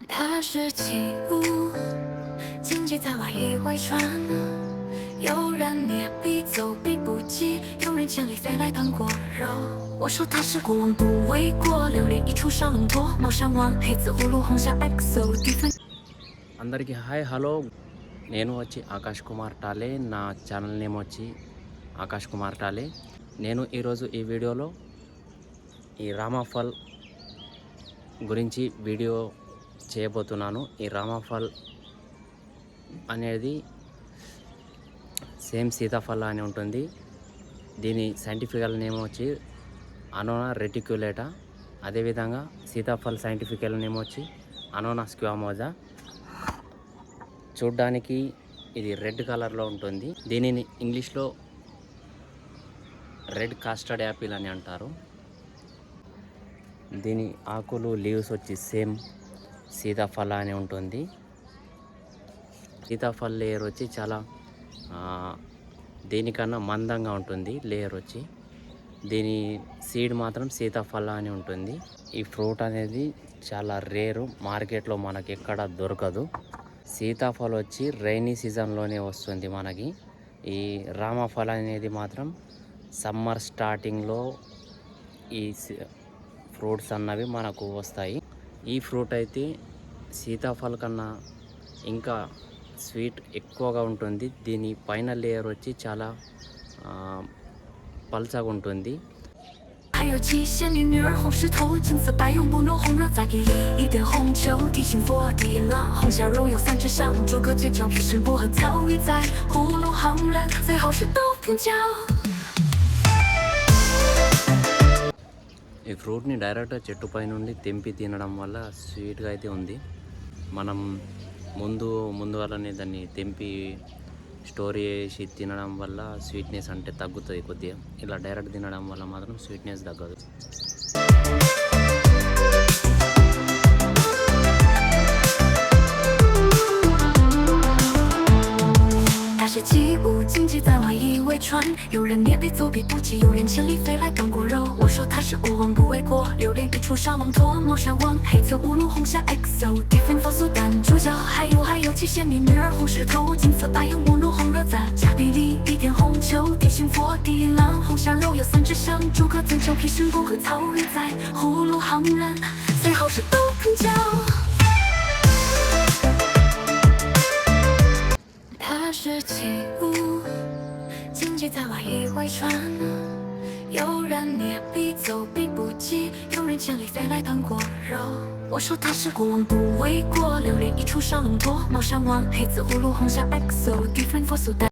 它是起舞，荆棘在外衣外传。有人捏笔走笔不及，有人千里飞来当过肉。我说他是国王不为过，榴莲一出少龙多，猫山王黑子葫芦红霞 XO 地分。అందరికీ hi hello నేను వచ్చి ఆకాష్ కుమార్ టాలే నా ఛానల్ నేమ్ వచ్చి ఆకాష్ కుమార్ టాలే నేను ఈరోజు ఈ వీడియోలో ఈ రామాఫల్ గురించి వీడియో చేయబోతున్నాను. ఈ రామాఫల్ అనేది సేమ్ సీతాఫల్ అని ఉంటుంది. దీని సైంటిఫికల్ నేమ్ వచ్చి అనోనా రెటిక్యులేటా. అదేవిధంగా సీతాఫల్ సైంటిఫికల్ నేమ్ వచ్చి అనోనా స్క్వామోజా. చూడ్డానికి ఇది రెడ్ కలర్లో ఉంటుంది. దీనిని ఇంగ్లీష్లో రెడ్ కాస్టర్డ్ యాపిల్ అని అంటారు. దీని ఆకులు లీవ్స్ వచ్చి సేమ్ సీతాఫల అని ఉంటుంది. సీతాఫల్ లేయర్ వచ్చి చాలా దీనికన్నా మందంగా ఉంటుంది లేయర్ వచ్చి. దీని సీడ్ మాత్రం సీతాఫల అని ఉంటుంది. ఈ ఫ్రూట్ అనేది చాలా రేరు, మార్కెట్లో మనకి ఎక్కడ దొరకదు. సీతాఫల్ వచ్చి రైనీ సీజన్లోనే వస్తుంది మనకి. ఈ రామఫల్ అనేది మాత్రం సమ్మర్ స్టార్టింగ్లో ఈ ఫ్రూట్స్ అన్నవి మనకు వస్తాయి. ఈ ఫ్రూట్ అయితే సీతాఫల్ కన్నా ఇంకా స్వీట్ ఎక్కువగా ఉంటుంది. దీని పైన లేయర్ వచ్చి చాలా పల్చగా ఉంటుంది.还有七仙女，女儿红石头，金色白用不浓，红热再给力一点红酒，地心佛地浪，红虾肉有三只香，诸葛最俏皮是薄荷草鱼在，葫芦行人最好是豆腐椒。ఈ ఫ్రూట్ని డైరెక్ట్గా చెట్టు పై నుండి తెంపి తినడం వల్ల స్వీట్గా అయితే ఉంది. మనం ముందు వల్లనే దాన్ని తెంపి స్టోర్ చేసి తినడం వల్ల స్వీట్నెస్ అంటే తగ్గుతుంది కొద్దిగా. ఇలా డైరెక్ట్ తినడం వల్ల మాత్రం స్వీట్నెస్ తగ్గదు.它是起舞，荆棘在外衣为传。有人捏笔走笔不及，有人千里飞来当过肉。我说他是国王不为过，榴莲一出少龙多，猫山王黑子葫芦红霞 XO 地分佛素蛋主角，还有七仙女，女儿红石头，金色白用不浓，红热在加比例一点红酒，地心佛地浪，红虾肉有三只香，诸葛最俏皮是薄荷草鱼在，葫芦行人最好是豆腐椒。它是起舞，荆棘在外衣外传。有人捏笔走笔不及，有人千里飞来当过肉。我说他是国王不为过，榴莲一出少龙多，猫山王黑子葫芦红霞 XO 地分佛素蛋。